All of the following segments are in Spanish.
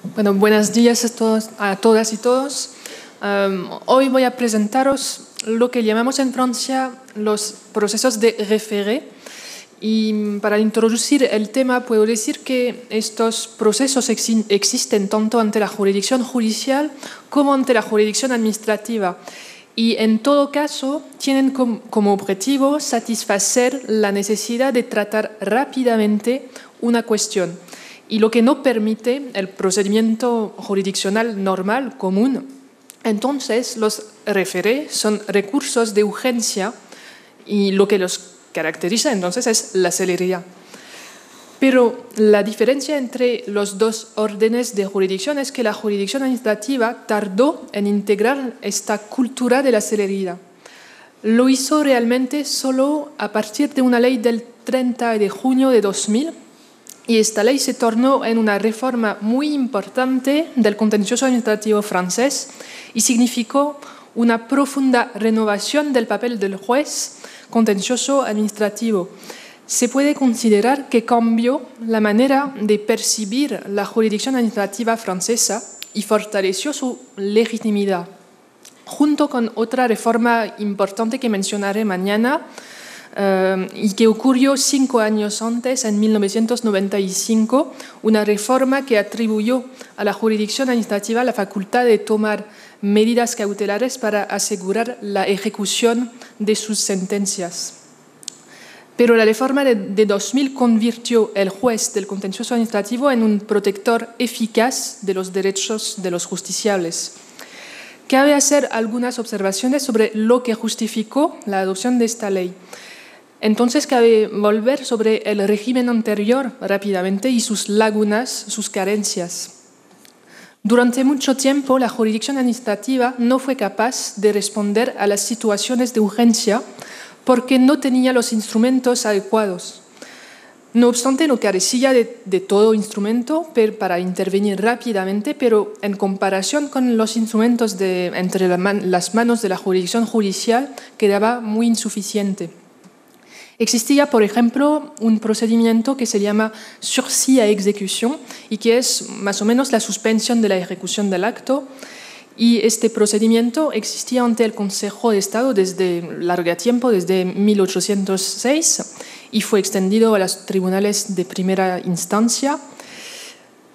Bueno, buenos días a todas y todos. Hoy voy a presentaros lo que llamamos en Francia los procesos de référé. Y para introducir el tema puedo decir que estos procesos existen tanto ante la jurisdicción judicial como ante la jurisdicción administrativa. Y en todo caso tienen como objetivo satisfacer la necesidad de tratar rápidamente una cuestión. Y lo que no permite el procedimiento jurisdiccional normal, común. Entonces, los référés son recursos de urgencia y lo que los caracteriza entonces es la celeridad. Pero la diferencia entre los dos órdenes de jurisdicción es que la jurisdicción administrativa tardó en integrar esta cultura de la celeridad. Lo hizo realmente solo a partir de una ley del 30 de junio de 2000, y esta ley se tornó en una reforma muy importante del contencioso administrativo francés y significó una profunda renovación del papel del juez contencioso administrativo. Se puede considerar que cambió la manera de percibir la jurisdicción administrativa francesa y fortaleció su legitimidad. Junto con otra reforma importante que mencionaré mañana, y que ocurrió 5 años antes, en 1995, una reforma que atribuyó a la jurisdicción administrativa la facultad de tomar medidas cautelares para asegurar la ejecución de sus sentencias. Pero la reforma de 2000 convirtió el juez del contencioso administrativo en un protector eficaz de los derechos de los justiciables. Cabe hacer algunas observaciones sobre lo que justificó la adopción de esta ley. Entonces cabe volver sobre el régimen anterior rápidamente y sus lagunas, sus carencias. Durante mucho tiempo la jurisdicción administrativa no fue capaz de responder a las situaciones de urgencia porque no tenía los instrumentos adecuados. No obstante, no carecía de todo instrumento para intervenir rápidamente, pero en comparación con los instrumentos entre las manos de la jurisdicción judicial quedaba muy insuficiente. Existía, por ejemplo, un procedimiento que se llama sursis à exécution y que es más o menos la suspensión de la ejecución del acto. Y este procedimiento existía ante el Consejo de Estado desde largo tiempo, desde 1806, y fue extendido a los tribunales de primera instancia.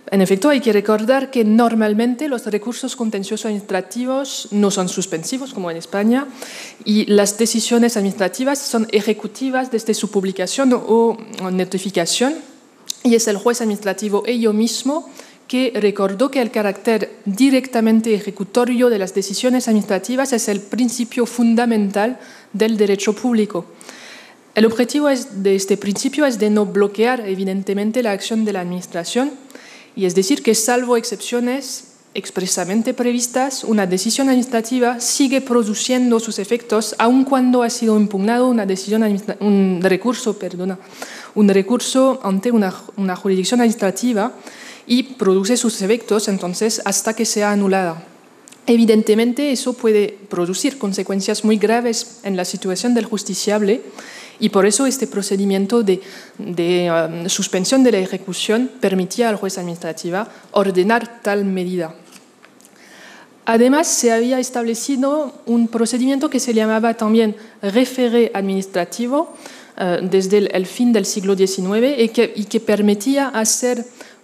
En efecto, hay que recordar que normalmente los recursos contenciosos administrativos no son suspensivos, como en España, y las decisiones administrativas son ejecutivas desde su publicación o notificación, y es el juez administrativo ello mismo que recordó que el carácter directamente ejecutorio de las decisiones administrativas es el principio fundamental del derecho público. El objetivo de este principio es de no bloquear evidentemente la acción de la administración, y es decir, que salvo excepciones expresamente previstas, una decisión administrativa sigue produciendo sus efectos aun cuando ha sido impugnado un recurso ante una jurisdicción administrativa y produce sus efectos entonces hasta que sea anulada. Evidentemente, eso puede producir consecuencias muy graves en la situación del justiciable, y por eso este procedimiento de suspensión de la ejecución permitía al juez administrativo ordenar tal medida. Además, se había establecido un procedimiento que se llamaba también référé administrativo desde el fin del siglo XIX y que permitía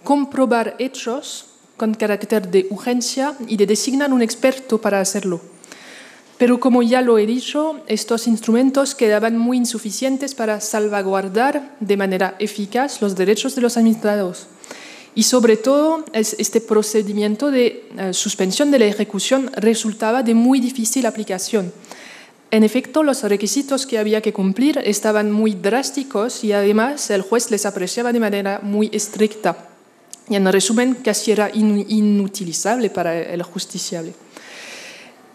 comprobar hechos con carácter de urgencia y de designar un experto para hacerlo. Pero como ya lo he dicho, estos instrumentos quedaban muy insuficientes para salvaguardar de manera eficaz los derechos de los administrados. Y sobre todo, este procedimiento de suspensión de la ejecución resultaba de muy difícil aplicación. En efecto, los requisitos que había que cumplir estaban muy drásticos y además el juez les apreciaba de manera muy estricta. Y en resumen, casi era inutilizable para el justiciable.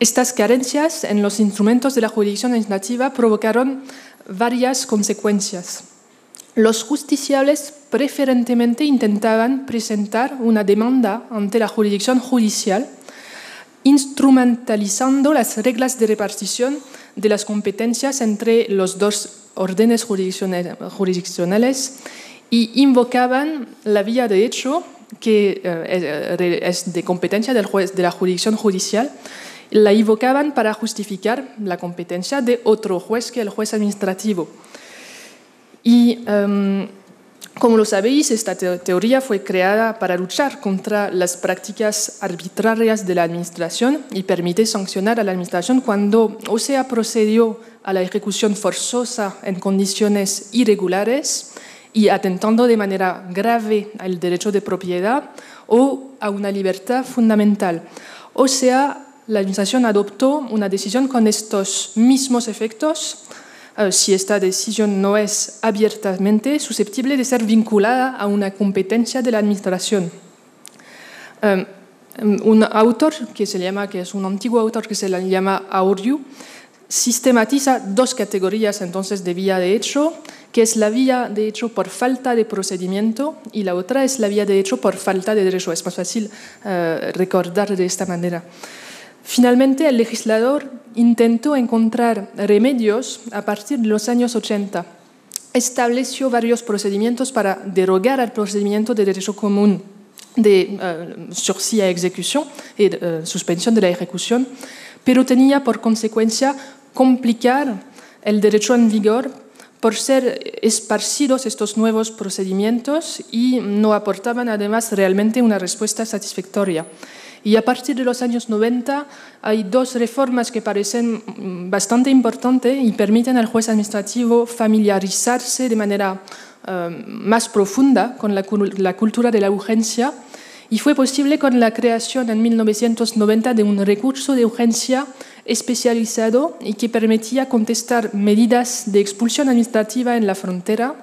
Estas carencias en los instrumentos de la jurisdicción administrativa provocaron varias consecuencias. Los justiciables preferentemente intentaban presentar una demanda ante la jurisdicción judicial, instrumentalizando las reglas de repartición de las competencias entre los dos órdenes jurisdiccionales y invocaban la vía de hecho que es de competencia del juez de la jurisdicción judicial, la invocaban para justificar la competencia de otro juez que el juez administrativo. Y como lo sabéis, esta teoría fue creada para luchar contra las prácticas arbitrarias de la administración y permite sancionar a la administración cuando o se procedió a la ejecución forzosa en condiciones irregulares y atentando de manera grave al derecho de propiedad o a una libertad fundamental. O sea, la administración adoptó una decisión con estos mismos efectos si esta decisión no es abiertamente susceptible de ser vinculada a una competencia de la administración. Un autor que es un antiguo autor que se llama Auriu, sistematiza dos categorías entonces de vía de hecho, que es la vía de hecho por falta de procedimiento y la otra es la vía de hecho por falta de derecho. Es más fácil recordar de esta manera. Finalmente, el legislador intentó encontrar remedios a partir de los años 80. Estableció varios procedimientos para derogar el procedimiento de derecho común de sursis à exécution y suspensión de la ejecución, pero tenía por consecuencia complicar el derecho en vigor por ser esparcidos estos nuevos procedimientos y no aportaban además realmente una respuesta satisfactoria. Y a partir de los años 90 hay dos reformas que parecen bastante importantes y permiten al juez administrativo familiarizarse de manera más profunda con la cultura de la urgencia. Y fue posible con la creación en 1990 de un recurso de urgencia especializado y que permitía contestar medidas de expulsión administrativa en la frontera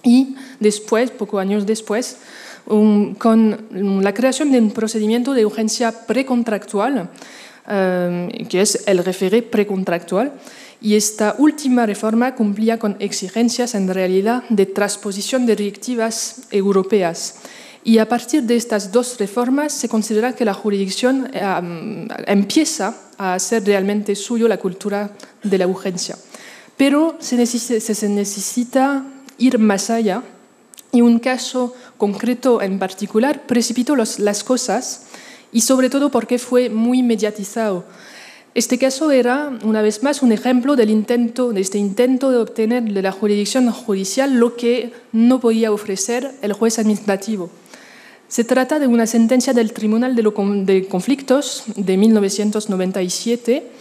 y después, pocos años después, con la creación de un procedimiento de urgencia precontractual, que es el référé precontractual, y esta última reforma cumplía con exigencias en realidad de transposición de directivas europeas. Y a partir de estas dos reformas se considera que la jurisdicción empieza a hacer realmente suyo la cultura de la urgencia. Pero se necesita ir más allá y un caso concreto en particular precipitó las cosas y sobre todo porque fue muy mediatizado. Este caso era, una vez más, un ejemplo de este intento de obtener de la jurisdicción judicial lo que no podía ofrecer el juez administrativo. Se trata de una sentencia del Tribunal de Conflictos de 1997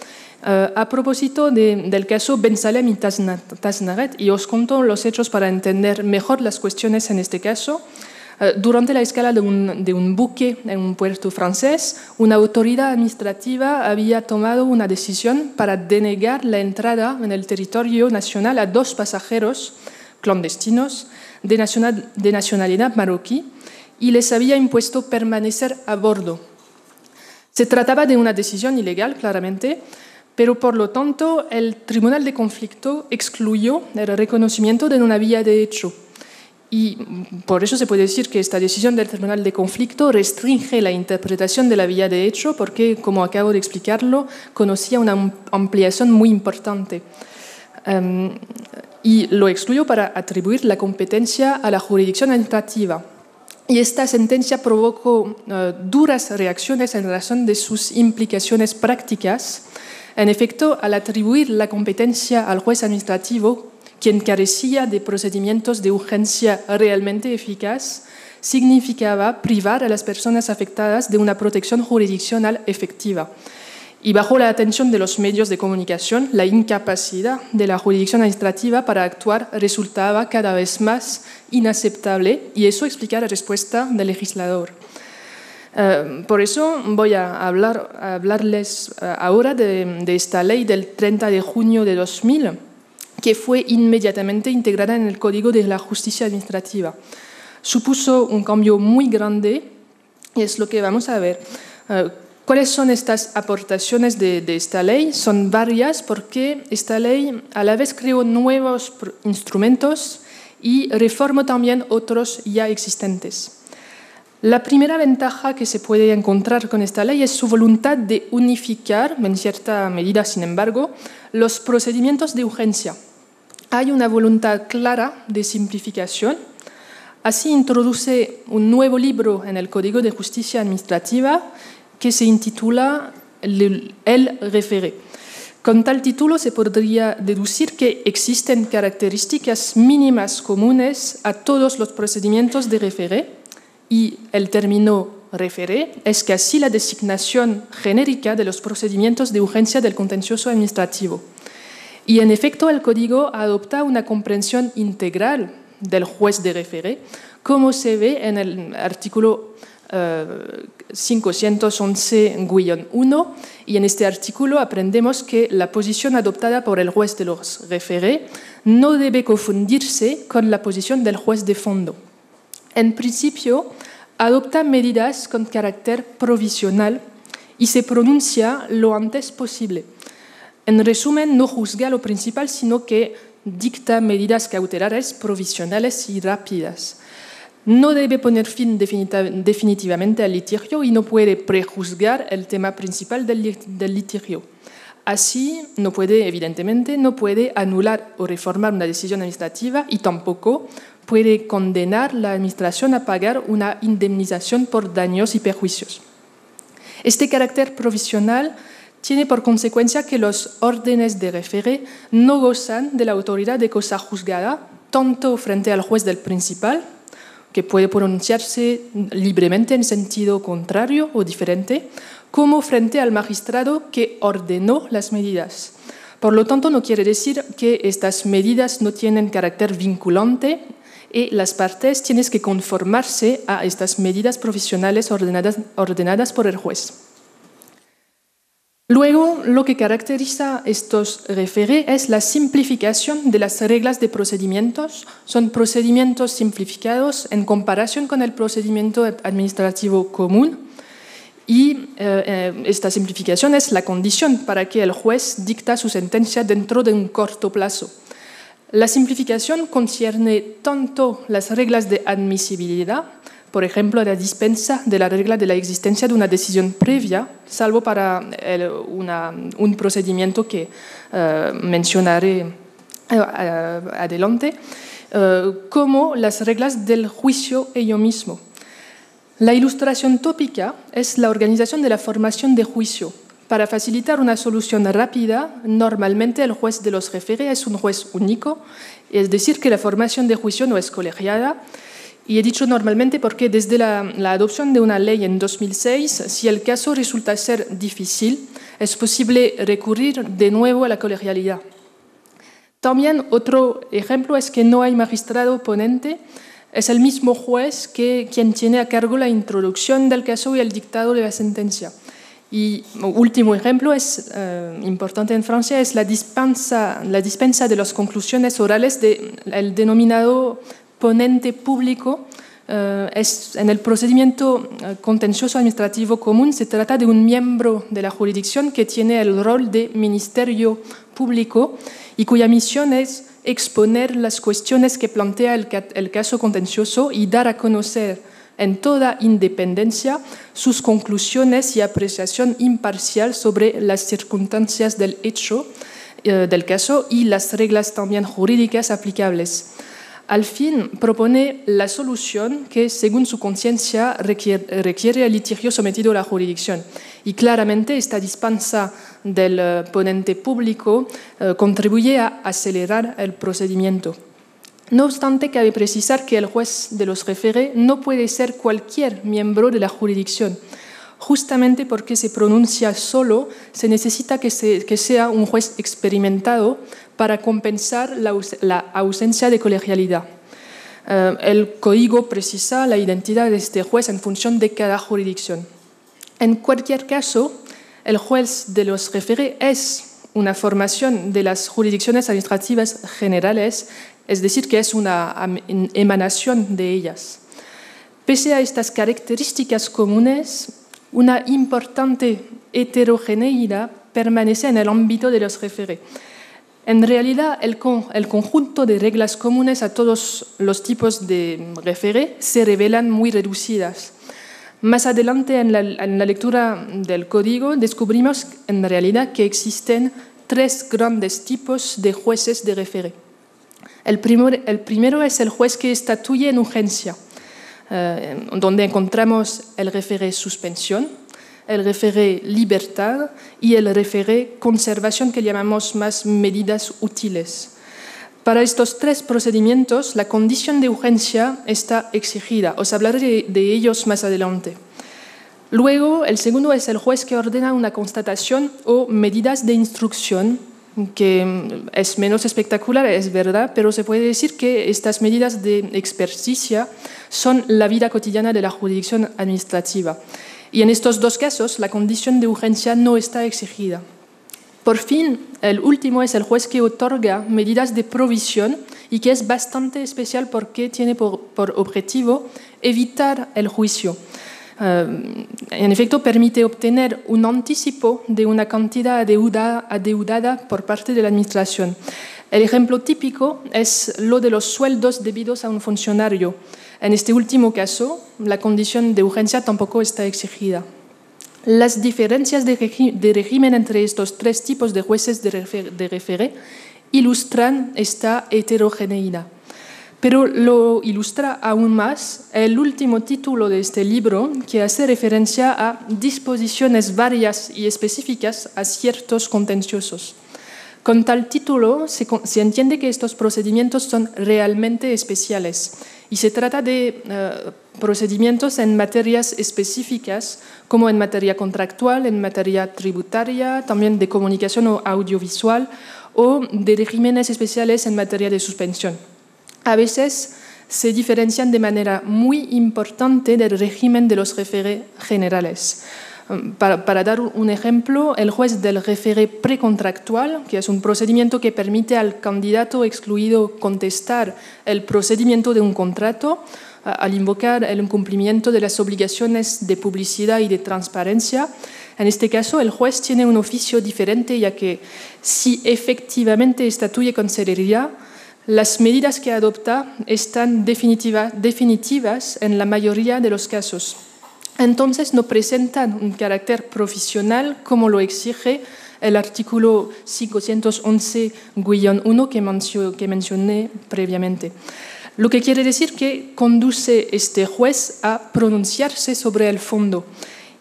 a propósito del caso Ben Salem y Tasnaret, y os cuento los hechos para entender mejor las cuestiones en este caso. Durante la escala de un buque en un puerto francés, una autoridad administrativa había tomado una decisión para denegar la entrada en el territorio nacional a dos pasajeros clandestinos de nacionalidad marroquí y les había impuesto permanecer a bordo. Se trataba de una decisión ilegal, claramente, pero por lo tanto el Tribunal de Conflicto excluyó el reconocimiento de una vía de hecho. Y por eso se puede decir que esta decisión del Tribunal de Conflicto restringe la interpretación de la vía de hecho porque, como acabo de explicarlo, conocía una ampliación muy importante. Y lo excluyó para atribuir la competencia a la jurisdicción administrativa. Y esta sentencia provocó duras reacciones en razón de sus implicaciones prácticas. En efecto, al atribuir la competencia al juez administrativo, quien carecía de procedimientos de urgencia realmente eficaz, significaba privar a las personas afectadas de una protección jurisdiccional efectiva. Y bajo la atención de los medios de comunicación, la incapacidad de la jurisdicción administrativa para actuar resultaba cada vez más inaceptable, y eso explica la respuesta del legislador. Por eso voy a hablarles ahora de esta ley del 30 de junio de 2000, que fue inmediatamente integrada en el Código de la Justicia Administrativa. Supuso un cambio muy grande y es lo que vamos a ver. ¿Cuáles son estas aportaciones de esta ley? Son varias porque esta ley a la vez creó nuevos instrumentos y reformó también otros ya existentes. La primera ventaja que se puede encontrar con esta ley es su voluntad de unificar, en cierta medida sin embargo, los procedimientos de urgencia. Hay una voluntad clara de simplificación. Así introduce un nuevo libro en el Código de Justicia Administrativa que se intitula El référé. Con tal título se podría deducir que existen características mínimas comunes a todos los procedimientos de référé y el término référé es casi la designación genérica de los procedimientos de urgencia del contencioso administrativo. Y en efecto el código adopta una comprensión integral del juez de référé, como se ve en el artículo 511-1, y en este artículo aprendemos que la posición adoptada por el juez de los référés no debe confundirse con la posición del juez de fondo. En principio, adopta medidas con carácter provisional y se pronuncia lo antes posible. En resumen, no juzga lo principal, sino que dicta medidas cautelares provisionales y rápidas. No debe poner fin definitivamente al litigio y no puede prejuzgar el tema principal del litigio. Así, evidentemente, no puede anular o reformar una decisión administrativa y tampoco puede condenar a la administración a pagar una indemnización por daños y perjuicios. Este carácter provisional tiene por consecuencia que los órdenes de référé no gozan de la autoridad de cosa juzgada, tanto frente al juez del principal, que puede pronunciarse libremente en sentido contrario o diferente, como frente al magistrado que ordenó las medidas. Por lo tanto, no quiere decir que estas medidas no tienen carácter vinculante y las partes tienen que conformarse a estas medidas provisionales ordenadas por el juez. Luego, lo que caracteriza estos référés es la simplificación de las reglas de procedimientos. Son procedimientos simplificados en comparación con el procedimiento administrativo común y esta simplificación es la condición para que el juez dicta su sentencia dentro de un corto plazo. La simplificación concierne tanto las reglas de admisibilidad, por ejemplo, la dispensa de la regla de la existencia de una decisión previa, salvo para un procedimiento que mencionaré adelante, como las reglas del juicio ello mismo. La ilustración tópica es la organización de la formación de juicio. Para facilitar una solución rápida, normalmente el juez de los référés es un juez único, es decir, que la formación de juicio no es colegiada. Y he dicho normalmente porque desde la adopción de una ley en 2006, si el caso resulta ser difícil, es posible recurrir de nuevo a la colegialidad. También otro ejemplo es que no hay magistrado ponente, es el mismo juez quien tiene a cargo la introducción del caso y el dictado de la sentencia. Y último ejemplo es importante en Francia, es la dispensa de las conclusiones orales del denominado ponente público. En el procedimiento contencioso administrativo común se trata de un miembro de la jurisdicción que tiene el rol de ministerio público y cuya misión es exponer las cuestiones que plantea el caso contencioso y dar a conocer en toda independencia sus conclusiones y apreciación imparcial sobre las circunstancias del hecho del caso y las reglas también jurídicas aplicables. Al fin, propone la solución que, según su conciencia, requiere el litigio sometido a la jurisdicción. Y claramente esta dispensa del ponente público contribuye a acelerar el procedimiento. No obstante, cabe precisar que el juez de los référés no puede ser cualquier miembro de la jurisdicción. Justamente porque se pronuncia solo, se necesita que sea un juez experimentado para compensar la ausencia de colegialidad. El código precisa la identidad de este juez en función de cada jurisdicción. En cualquier caso, el juez de los référés es una formación de las jurisdicciones administrativas generales, es decir, que es una emanación de ellas. Pese a estas características comunes, una importante heterogeneidad permanece en el ámbito de los référés. En realidad, el conjunto de reglas comunes a todos los tipos de référés se revelan muy reducidas. Más adelante, en la lectura del código, descubrimos en realidad que existen tres grandes tipos de jueces de référés. El primero es el juez que estatuye en urgencia, donde encontramos el référé suspensión, el référé libertad y el référé conservación, que llamamos más medidas útiles. Para estos tres procedimientos, la condición de urgencia está exigida. Os hablaré de ellos más adelante. Luego, el segundo es el juez que ordena una constatación o medidas de instrucción, que es menos espectacular, es verdad, pero se puede decir que estas medidas de experticia son la vida cotidiana de la jurisdicción administrativa. Y en estos dos casos, la condición de urgencia no está exigida. Por fin, el último es el juez que otorga medidas de provisión y que es bastante especial porque tiene por objetivo evitar el juicio. En efecto, permite obtener un anticipo de una cantidad adeudada por parte de la Administración. El ejemplo típico es lo de los sueldos debidos a un funcionario. En este último caso, la condición de urgencia tampoco está exigida. Las diferencias de régimen entre estos tres tipos de jueces de référé ilustran esta heterogeneidad. Pero lo ilustra aún más el último título de este libro, que hace referencia a disposiciones varias y específicas a ciertos contenciosos. Con tal título se entiende que estos procedimientos son realmente especiales y se trata de procedimientos en materias específicas, como en materia contractual, en materia tributaria, también de comunicación o audiovisual, o de regímenes especiales en materia de suspensión. A veces se diferencian de manera muy importante del régimen de los référés generales. Para dar un ejemplo, el juez del référé precontractual, que es un procedimiento que permite al candidato excluido contestar el procedimiento de un contrato, al invocar el incumplimiento de las obligaciones de publicidad y de transparencia. En este caso, el juez tiene un oficio diferente, ya que si efectivamente estatuye con celeridad, las medidas que adopta están definitivas en la mayoría de los casos. Entonces no presentan un carácter profesional como lo exige el artículo 511-1 que mencioné previamente. Lo que quiere decir que conduce este juez a pronunciarse sobre el fondo.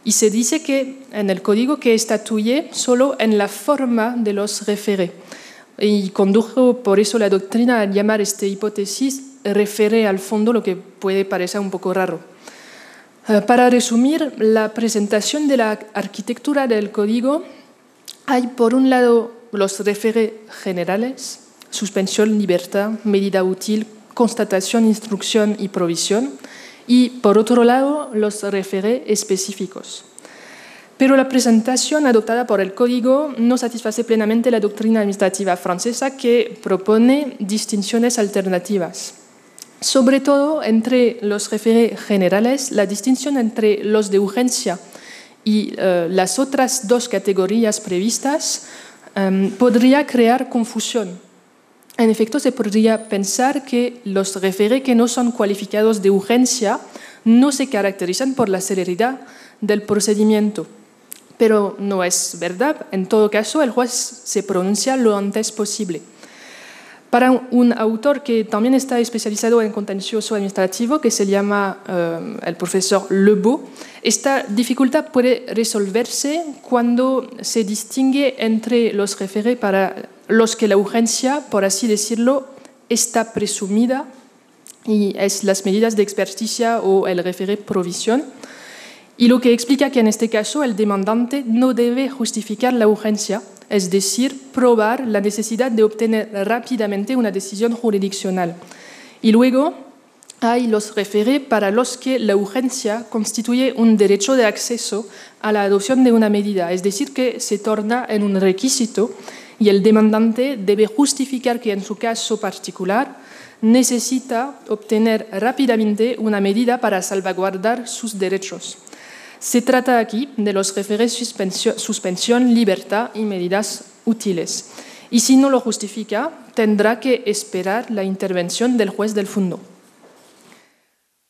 Y se dice que en el código que estatuye solo en la forma de los référés. Y condujo por eso la doctrina a llamar esta hipótesis référé al fondo, lo que puede parecer un poco raro. Para resumir la presentación de la arquitectura del código, hay por un lado los référés generales, suspensión, libertad, medida útil, constatación, instrucción y provisión, y por otro lado los référés específicos. Pero la presentación adoptada por el Código no satisface plenamente la doctrina administrativa francesa, que propone distinciones alternativas. Sobre todo entre los référés generales, la distinción entre los de urgencia y las otras dos categorías previstas podría crear confusión. En efecto, se podría pensar que los référés que no son cualificados de urgencia no se caracterizan por la celeridad del procedimiento. Pero no es verdad. En todo caso, el juez se pronuncia lo antes posible. Para un autor que también está especializado en contencioso administrativo, que se llama el profesor Lebeau, esta dificultad puede resolverse cuando se distingue entre los référés para los que la urgencia, por así decirlo, está presumida, y es las medidas de experticia o el référé provisión, y lo que explica que en este caso el demandante no debe justificar la urgencia, es decir, probar la necesidad de obtener rápidamente una decisión jurisdiccional. Y luego hay los référés para los que la urgencia constituye un derecho de acceso a la adopción de una medida, es decir, que se torna en un requisito y el demandante debe justificar que en su caso particular necesita obtener rápidamente una medida para salvaguardar sus derechos. Se trata aquí de los référés suspensión, libertad y medidas útiles. Y si no lo justifica, tendrá que esperar la intervención del juez del fondo.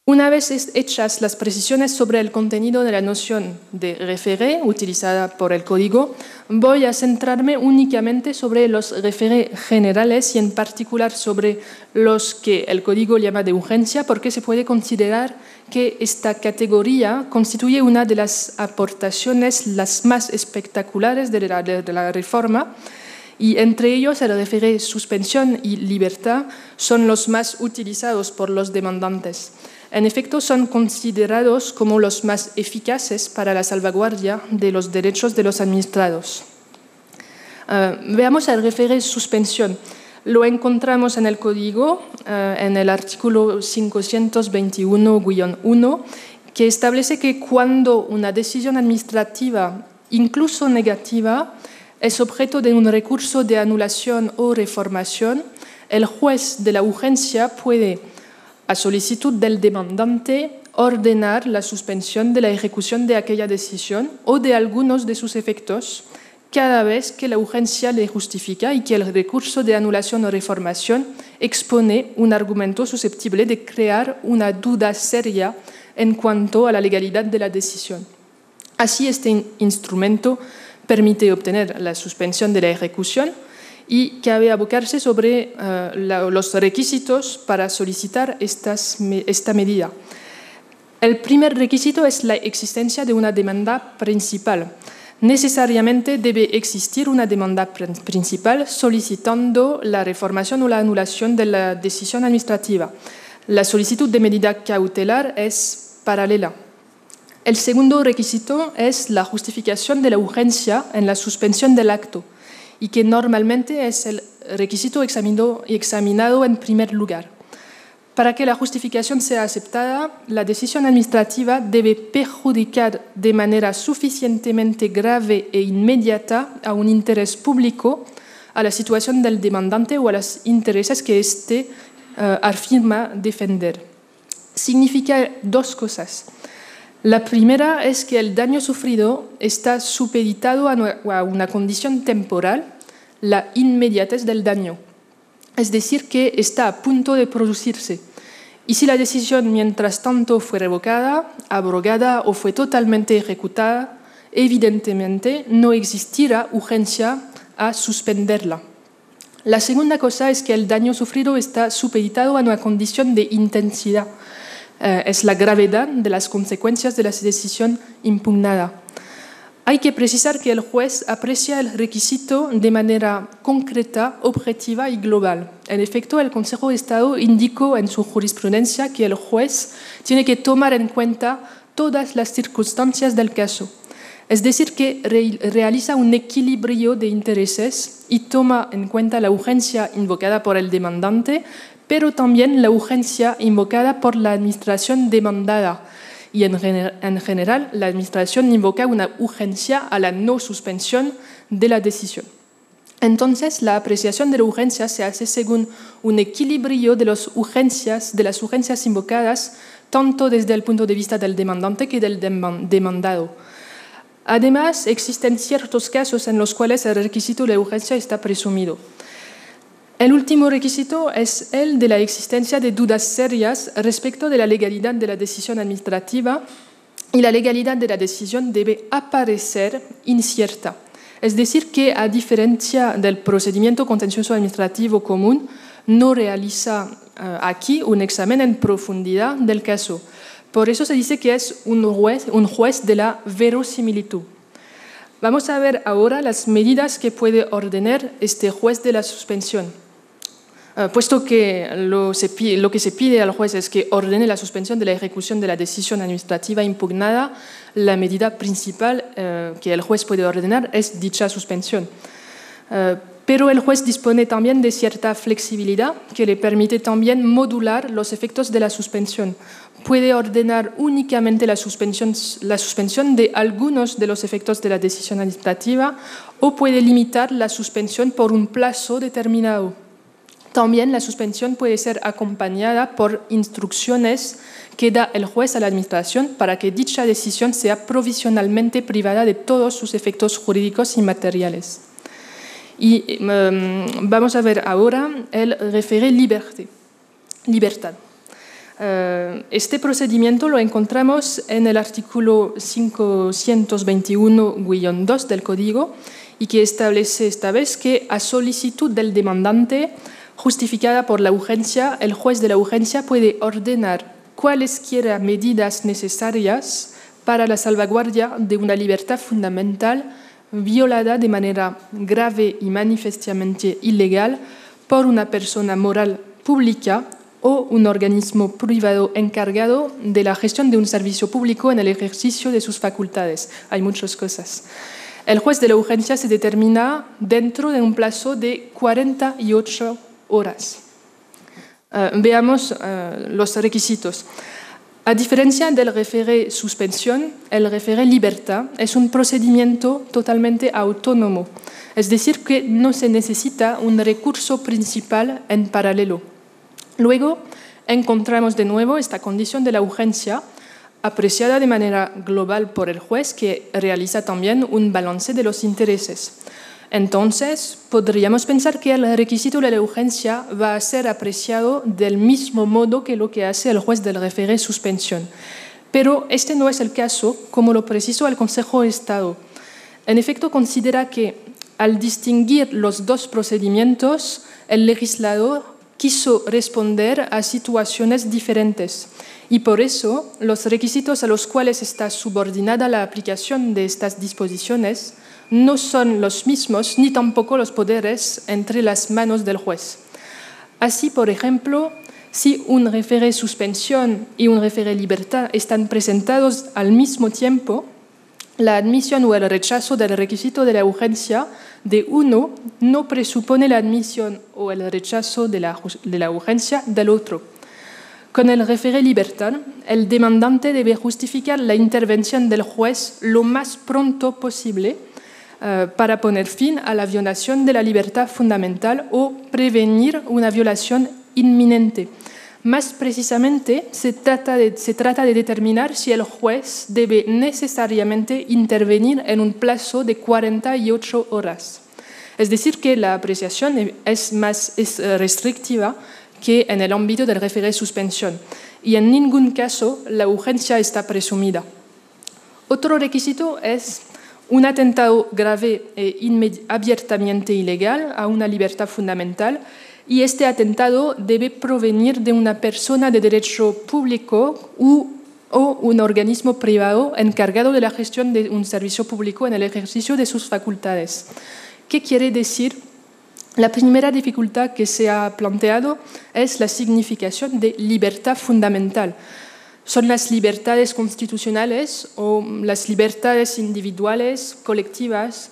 Una vez hechas las precisiones sobre el contenido de la noción de référé utilizada por el código, voy a centrarme únicamente sobre los référés generales y en particular sobre los que el código llama de urgencia, porque se puede considerar que esta categoría constituye una de las aportaciones las más espectaculares de la reforma, y entre ellos el référé suspensión y libertad son los más utilizados por los demandantes. En efecto, son considerados como los más eficaces para la salvaguardia de los derechos de los administrados. Veamos el référé suspensión. Lo encontramos en el código, en el artículo 521-1, que establece que cuando una decisión administrativa, incluso negativa, es objeto de un recurso de anulación o reformación, el juez de la urgencia puede, a solicitud del demandante, ordenar la suspensión de la ejecución de aquella decisión o de algunos de sus efectos cada vez que la urgencia le justifica y que el recurso de anulación o reformación expone un argumento susceptible de crear una duda seria en cuanto a la legalidad de la decisión. Así, este instrumento permite obtener la suspensión de la ejecución y cabe abocarse sobre los requisitos para solicitar esta medida. El primer requisito es la existencia de una demanda principal. Necesariamente debe existir una demanda principal solicitando la reformación o la anulación de la decisión administrativa. La solicitud de medida cautelar es paralela. El segundo requisito es la justificación de la urgencia en la suspensión del acto, y que normalmente es el requisito examinado en primer lugar. Para que la justificación sea aceptada, la decisión administrativa debe perjudicar de manera suficientemente grave e inmediata a un interés público, a la situación del demandante o a los intereses que éste afirma defender. Significa dos cosas. La primera es que el daño sufrido está supeditado a una condición temporal, la inmediatez del daño. Es decir, que está a punto de producirse. Y si la decisión, mientras tanto, fue revocada, abrogada o fue totalmente ejecutada, evidentemente no existirá urgencia a suspenderla. La segunda cosa es que el daño sufrido está supeditado a una condición de intensidad. Es la gravedad de las consecuencias de la decisión impugnada. Hay que precisar que el juez aprecia el requisito de manera concreta, objetiva y global. En efecto, el Consejo de Estado indicó en su jurisprudencia que el juez tiene que tomar en cuenta todas las circunstancias del caso. Es decir, que realiza un equilibrio de intereses y toma en cuenta la urgencia invocada por el demandante, pero también la urgencia invocada por la administración demandada. Y en general, la administración invoca una urgencia a la no suspensión de la decisión. Entonces, la apreciación de la urgencia se hace según un equilibrio de las urgencias invocadas, tanto desde el punto de vista del demandante que del demandado. Además, existen ciertos casos en los cuales el requisito de urgencia está presumido. El último requisito es el de la existencia de dudas serias respecto de la legalidad de la decisión administrativa, y la legalidad de la decisión debe aparecer incierta. Es decir, que a diferencia del procedimiento contencioso administrativo común, no realiza aquí un examen en profundidad del caso. Por eso se dice que es un juez de la verosimilitud. Vamos a ver ahora las medidas que puede ordenar este juez de la suspensión. Puesto que lo que se pide al juez es que ordene la suspensión de la ejecución de la decisión administrativa impugnada, la medida principal que el juez puede ordenar es dicha suspensión. Pero el juez dispone también de cierta flexibilidad que le permite también modular los efectos de la suspensión. Puede ordenar únicamente la suspensión de algunos de los efectos de la decisión administrativa o puede limitar la suspensión por un plazo determinado. También la suspensión puede ser acompañada por instrucciones que da el juez a la administración para que dicha decisión sea provisionalmente privada de todos sus efectos jurídicos y materiales. Y vamos a ver ahora el référé libertad. Este procedimiento lo encontramos en el artículo 521-2 del Código y que establece esta vez que a solicitud del demandante, justificada por la urgencia, el juez de la urgencia puede ordenar cualesquiera medidas necesarias para la salvaguardia de una libertad fundamental violada de manera grave y manifiestamente ilegal por una persona moral pública o un organismo privado encargado de la gestión de un servicio público en el ejercicio de sus facultades. Hay muchas cosas. El juez de la urgencia se determina dentro de un plazo de 48 horas. Veamos los requisitos. A diferencia del référé suspensión, el référé libertad es un procedimiento totalmente autónomo, es decir, que no se necesita un recurso principal en paralelo. Luego, encontramos de nuevo esta condición de la urgencia, apreciada de manera global por el juez, que realiza también un balance de los intereses. Entonces, podríamos pensar que el requisito de la urgencia va a ser apreciado del mismo modo que lo que hace el juez del référé suspensión. Pero este no es el caso, como lo precisó el Consejo de Estado. En efecto, considera que al distinguir los dos procedimientos, el legislador quiso responder a situaciones diferentes y por eso los requisitos a los cuales está subordinada la aplicación de estas disposiciones no son los mismos ni tampoco los poderes entre las manos del juez. Así, por ejemplo, si un référé suspensión y un référé libertad están presentados al mismo tiempo, la admisión o el rechazo del requisito de la urgencia de uno no presupone la admisión o el rechazo de la urgencia del otro. Con el référé libertad, el demandante debe justificar la intervención del juez lo más pronto posible para poner fin a la violación de la libertad fundamental o prevenir una violación inminente. Más precisamente, se trata de determinar si el juez debe necesariamente intervenir en un plazo de 48 horas. Es decir, que la apreciación es más restrictiva que en el ámbito del référé suspensión y en ningún caso la urgencia está presumida. Otro requisito es un atentado grave e abiertamente ilegal a una libertad fundamental y este atentado debe provenir de una persona de derecho público o un organismo privado encargado de la gestión de un servicio público en el ejercicio de sus facultades. ¿Qué quiere decir? La primera dificultad que se ha planteado es la significación de libertad fundamental. ¿Son las libertades constitucionales o las libertades individuales, colectivas?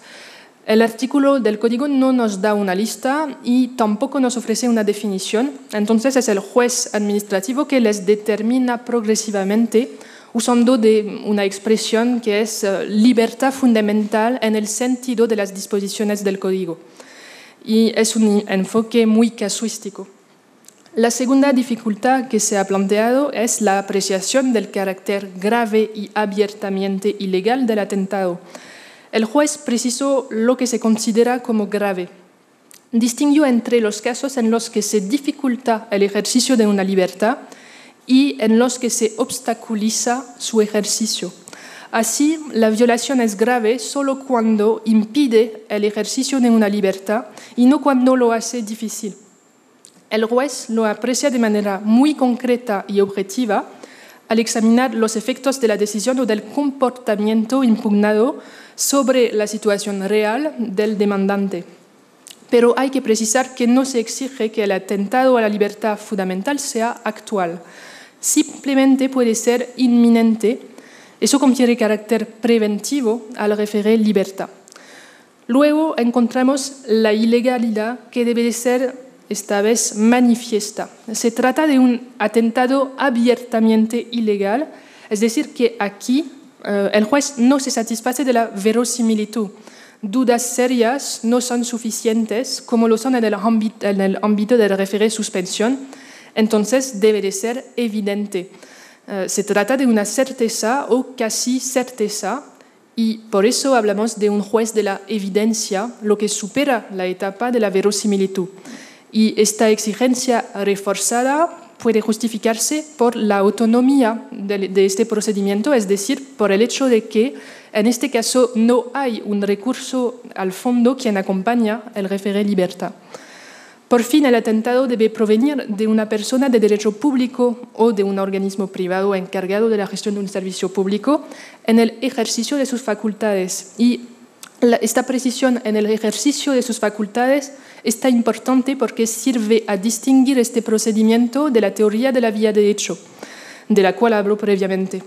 El artículo del Código no nos da una lista y tampoco nos ofrece una definición. Entonces es el juez administrativo que les determina progresivamente usando de una expresión que es libertad fundamental en el sentido de las disposiciones del Código. Y es un enfoque muy casuístico. La segunda dificultad que se ha planteado es la apreciación del carácter grave y abiertamente ilegal del atentado. El juez precisó lo que se considera como grave. Distinguió entre los casos en los que se dificulta el ejercicio de una libertad y en los que se obstaculiza su ejercicio. Así, la violación es grave solo cuando impide el ejercicio de una libertad y no cuando lo hace difícil. El juez lo aprecia de manera muy concreta y objetiva al examinar los efectos de la decisión o del comportamiento impugnado sobre la situación real del demandante. Pero hay que precisar que no se exige que el atentado a la libertad fundamental sea actual. Simplemente puede ser inminente. Eso confiere carácter preventivo al référé libertad. Luego encontramos la ilegalidad que debe de ser esta vez manifiesta. Se trata de un atentado abiertamente ilegal, es decir, que aquí el juez no se satisface de la verosimilitud. Dudas serias no son suficientes, como lo son en el ámbito del référé suspensión, entonces debe de ser evidente. Se trata de una certeza o casi certeza y por eso hablamos de un juez de la evidencia, lo que supera la etapa de la verosimilitud. Y esta exigencia reforzada puede justificarse por la autonomía de este procedimiento, es decir, por el hecho de que en este caso no hay un recurso al fondo quien acompaña el référé libertad. Por fin, el atentado debe provenir de una persona de derecho público o de un organismo privado encargado de la gestión de un servicio público en el ejercicio de sus facultades. Y esta precisión en el ejercicio de sus facultades está importante porque sirve a distinguir este procedimiento de la teoría de la vía de hecho, de la cual hablo previamente.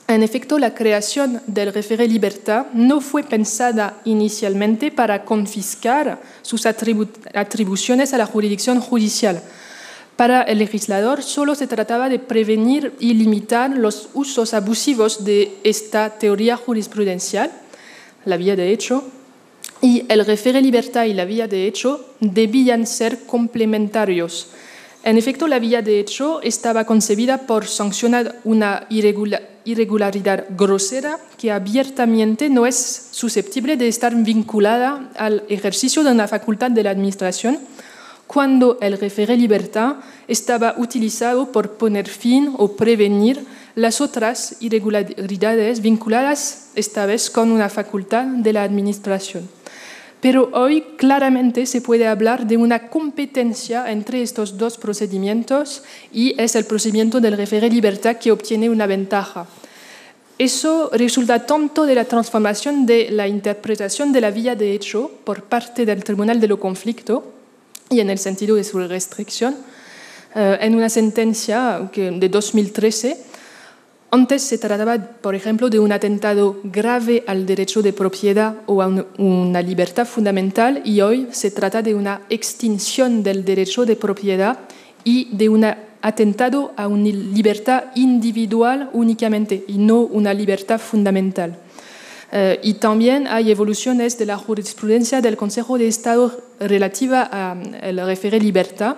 En efecto, la creación del référé libertad no fue pensada inicialmente para confiscar sus atribuciones a la jurisdicción judicial. Para el legislador solo se trataba de prevenir y limitar los usos abusivos de esta teoría jurisprudencial, la vía de hecho, y el référé libertad y la vía de hecho debían ser complementarios. En efecto, la vía de hecho estaba concebida por sancionar una irregularidad grosera que abiertamente no es susceptible de estar vinculada al ejercicio de una facultad de la administración, cuando el référé libertad estaba utilizado por poner fin o prevenir las otras irregularidades vinculadas esta vez con una facultad de la administración. Pero hoy claramente se puede hablar de una competencia entre estos dos procedimientos y es el procedimiento del référé libertad que obtiene una ventaja. Eso resulta tanto de la transformación de la interpretación de la vía de hecho por parte del Tribunal de lo Conflicto y en el sentido de su restricción, en una sentencia de 2013. Antes se trataba, por ejemplo, de un atentado grave al derecho de propiedad o a una libertad fundamental y hoy se trata de una extinción del derecho de propiedad y de un atentado a una libertad individual únicamente y no una libertad fundamental. Y también hay evoluciones de la jurisprudencia del Consejo de Estado relativa al référé libertad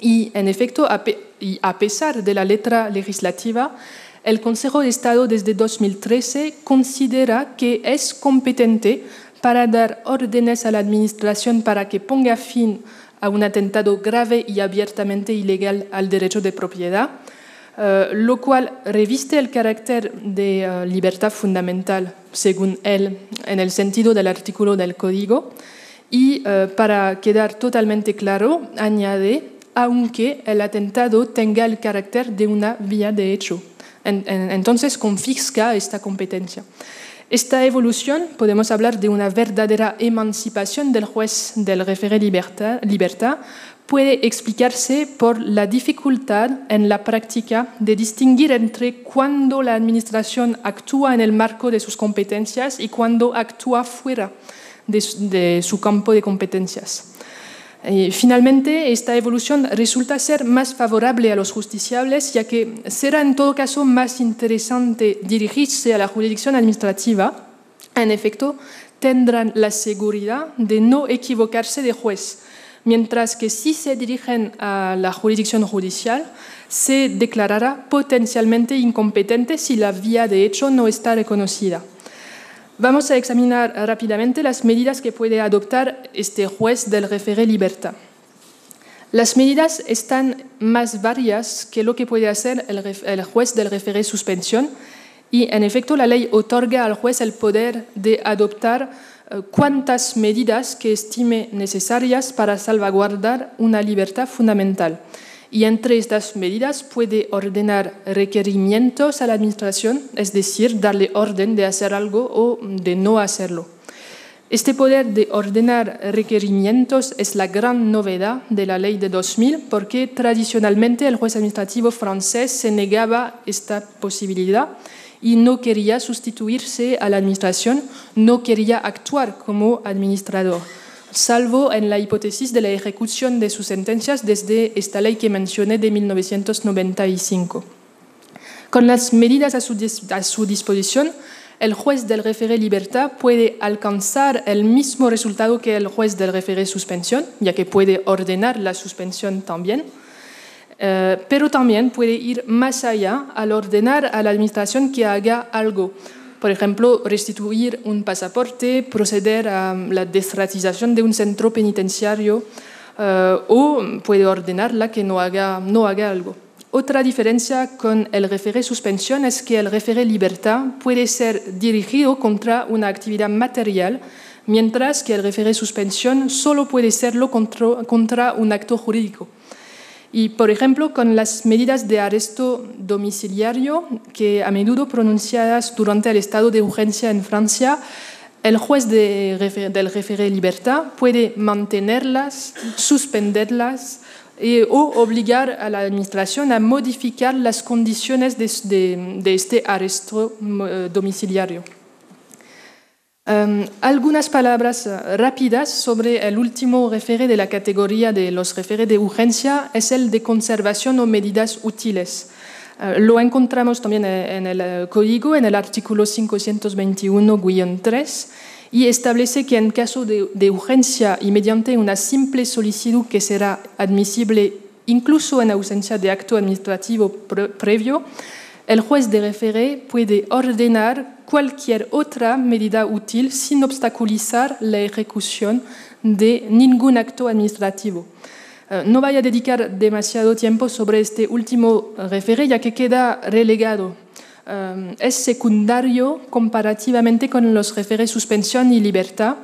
y, en efecto, a pesar de la letra legislativa, el Consejo de Estado desde 2013 considera que es competente para dar órdenes a la Administración para que ponga fin a un atentado grave y abiertamente ilegal al derecho de propiedad, lo cual reviste el carácter de libertad fundamental, según él, en el sentido del artículo del Código, y para quedar totalmente claro, añade, aunque el atentado tenga el carácter de una vía de hecho. Entonces confisca esta competencia. Esta evolución podemos hablar de una verdadera emancipación del juez del référé libertad, puede explicarse por la dificultad en la práctica de distinguir entre cuando la administración actúa en el marco de sus competencias y cuando actúa fuera de su campo de competencias. Finalmente, esta evolución resulta ser más favorable a los justiciables, ya que será en todo caso más interesante dirigirse a la jurisdicción administrativa. En efecto, tendrán la seguridad de no equivocarse de juez, mientras que si se dirigen a la jurisdicción judicial, se declarará potencialmente incompetente si la vía de hecho no está reconocida. Vamos a examinar rápidamente las medidas que puede adoptar este juez del référé libertad. Las medidas están más varias que lo que puede hacer el juez del référé suspensión y, en efecto, la ley otorga al juez el poder de adoptar cuantas medidas que estime necesarias para salvaguardar una libertad fundamental. Y entre estas medidas puede ordenar requerimientos a la administración, es decir, darle orden de hacer algo o de no hacerlo. Este poder de ordenar requerimientos es la gran novedad de la ley de 2000 porque tradicionalmente el juez administrativo francés se negaba esta posibilidad y no quería sustituirse a la administración, no quería actuar como administrador, salvo en la hipótesis de la ejecución de sus sentencias desde esta ley que mencioné de 1995. Con las medidas a su disposición, el juez del référé libertad puede alcanzar el mismo resultado que el juez del référé suspensión, ya que puede ordenar la suspensión también, pero también puede ir más allá al ordenar a la administración que haga algo. Por ejemplo, restituir un pasaporte, proceder a la desratización de un centro penitenciario, o puede ordenarla que no haga algo. Otra diferencia con el référé suspensión es que el référé libertad puede ser dirigido contra una actividad material, mientras que el référé suspensión solo puede serlo contra un acto jurídico. Y, por ejemplo, con las medidas de arresto domiciliario, que a menudo pronunciadas durante el estado de urgencia en Francia, el juez del référé libertad puede mantenerlas, suspenderlas o obligar a la administración a modificar las condiciones de este arresto domiciliario. Algunas palabras rápidas sobre el último référé de la categoría de los référés de urgencia es el de conservación o medidas útiles. Lo encontramos también en el código, en el artículo 521-3, y establece que en caso de urgencia y mediante una simple solicitud que será admisible incluso en ausencia de acto administrativo previo, el juez de référé puede ordenar cualquier otra medida útil sin obstaculizar la ejecución de ningún acto administrativo. No voy a dedicar demasiado tiempo sobre este último référé, ya que queda relegado. Es secundario comparativamente con los référés suspensión y libertad,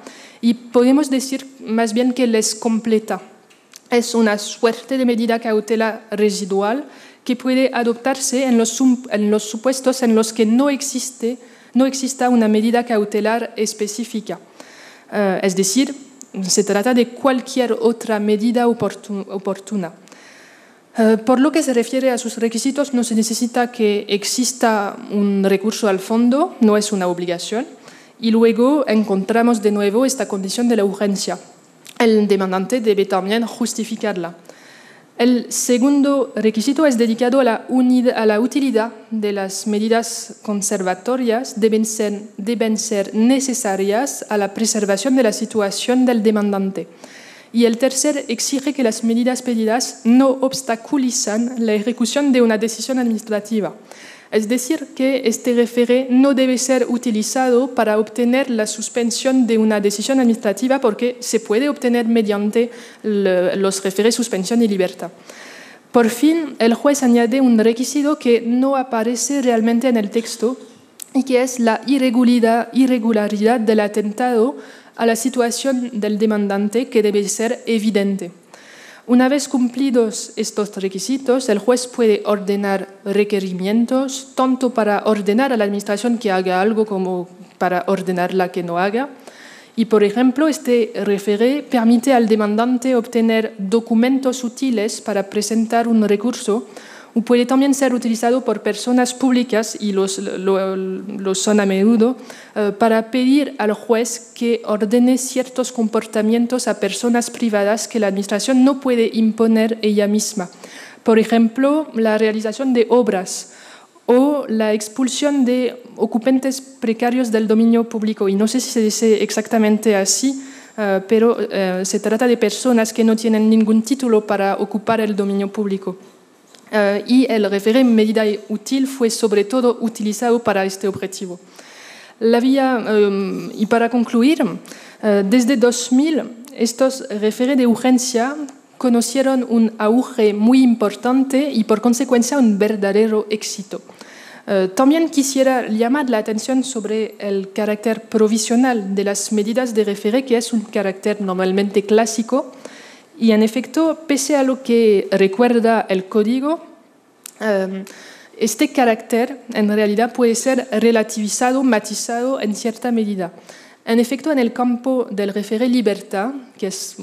y podemos decir más bien que les completa. Es una suerte de medida cautelar residual que puede adoptarse en los supuestos en los que no exista una medida cautelar específica. Es decir, se trata de cualquier otra medida oportuna. Por lo que se refiere a sus requisitos, no se necesita que exista un recurso al fondo, no es una obligación, y luego encontramos de nuevo esta condición de la urgencia. El demandante debe también justificarla. El segundo requisito es dedicado a la utilidad de las medidas conservatorias, deben ser necesarias a la preservación de la situación del demandante. Y el tercer exige que las medidas pedidas no obstaculizan la ejecución de una decisión administrativa. Es decir, que este référé no debe ser utilizado para obtener la suspensión de una decisión administrativa porque se puede obtener mediante los référés suspensión y libertad. Por fin, el juez añade un requisito que no aparece realmente en el texto y que es la irregularidad del atentado a la situación del demandante, que debe ser evidente. Una vez cumplidos estos requisitos, el juez puede ordenar requerimientos, tanto para ordenar a la administración que haga algo como para ordenarla que no haga. Y, por ejemplo, este référé permite al demandante obtener documentos útiles para presentar un recurso, o puede también ser utilizado por personas públicas, y lo son a menudo, para pedir al juez que ordene ciertos comportamientos a personas privadas que la administración no puede imponer ella misma. Por ejemplo, la realización de obras o la expulsión de ocupantes precarios del dominio público. Y no sé si se dice exactamente así, pero se trata de personas que no tienen ningún título para ocupar el dominio público. Y el référé medida útil fue sobre todo utilizado para este objetivo. Y para concluir, desde 2000 estos référés de urgencia conocieron un auge muy importante y por consecuencia un verdadero éxito. También quisiera llamar la atención sobre el carácter provisional de las medidas de référé, que es un carácter normalmente clásico. Y en efecto, pese a lo que recuerda el código, este carácter en realidad puede ser relativizado, matizado en cierta medida. En efecto, en el campo del référé libertad, que es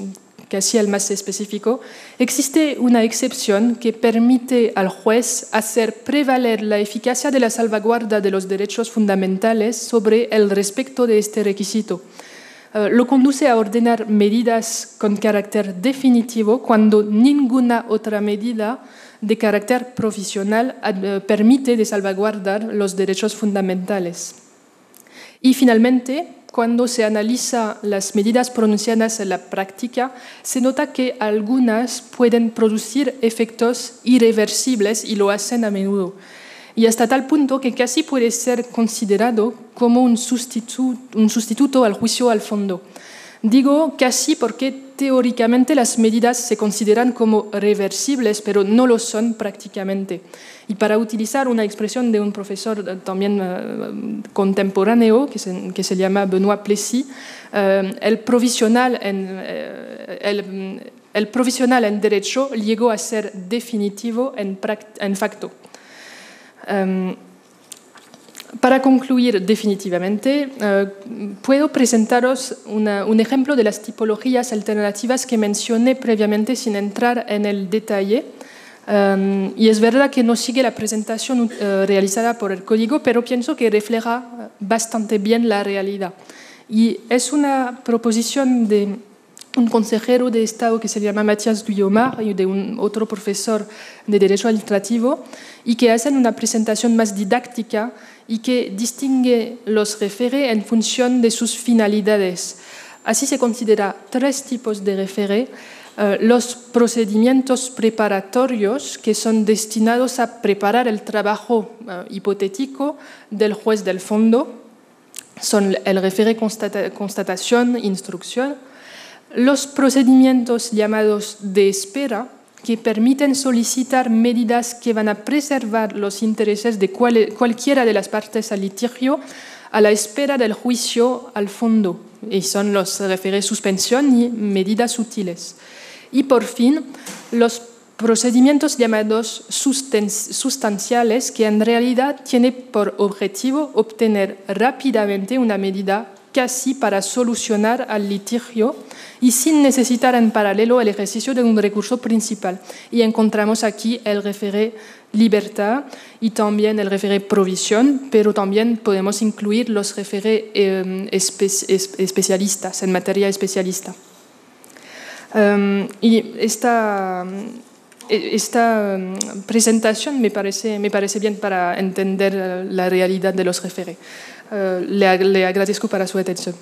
casi el más específico, existe una excepción que permite al juez hacer prevaler la eficacia de la salvaguarda de los derechos fundamentales sobre el respecto de este requisito. Lo conduce a ordenar medidas con carácter definitivo cuando ninguna otra medida de carácter provisional permite de salvaguardar los derechos fundamentales. Y finalmente, cuando se analiza las medidas pronunciadas en la práctica, se nota que algunas pueden producir efectos irreversibles y lo hacen a menudo. Y hasta tal punto que casi puede ser considerado como un sustituto al juicio al fondo. Digo casi porque teóricamente las medidas se consideran como reversibles, pero no lo son prácticamente. Y para utilizar una expresión de un profesor también contemporáneo, que se llama Benoît Plessis, el provisional en derecho llegó a ser definitivo en facto. Para concluir definitivamente, puedo presentaros un ejemplo de las tipologías alternativas que mencioné previamente sin entrar en el detalle. Y es verdad que no sigue la presentación realizada por el código, pero pienso que refleja bastante bien la realidad. Y es una proposición de un consejero de Estado que se llama Mathias Guillomard y de un otro profesor de Derecho Administrativo, y que hacen una presentación más didáctica y que distingue los référés en función de sus finalidades. Así se considera 3 tipos de référés. Los procedimientos preparatorios, que son destinados a preparar el trabajo hipotético del juez del fondo, son el référé constatación, instrucción. Los procedimientos llamados de espera, que permiten solicitar medidas que van a preservar los intereses de cualquiera de las partes al litigio a la espera del juicio al fondo, y son los référés suspensión y medidas útiles. Y por fin, los procedimientos llamados sustanciales, que en realidad tienen por objetivo obtener rápidamente una medida casi para solucionar al litigio y sin necesitar en paralelo el ejercicio de un recurso principal. Y encontramos aquí el référé libertad y también el référé provisión, pero también podemos incluir los référés especialistas, en materia especialista. Y esta presentación me parece bien para entender la realidad de los référés. Le agradezco para su atención.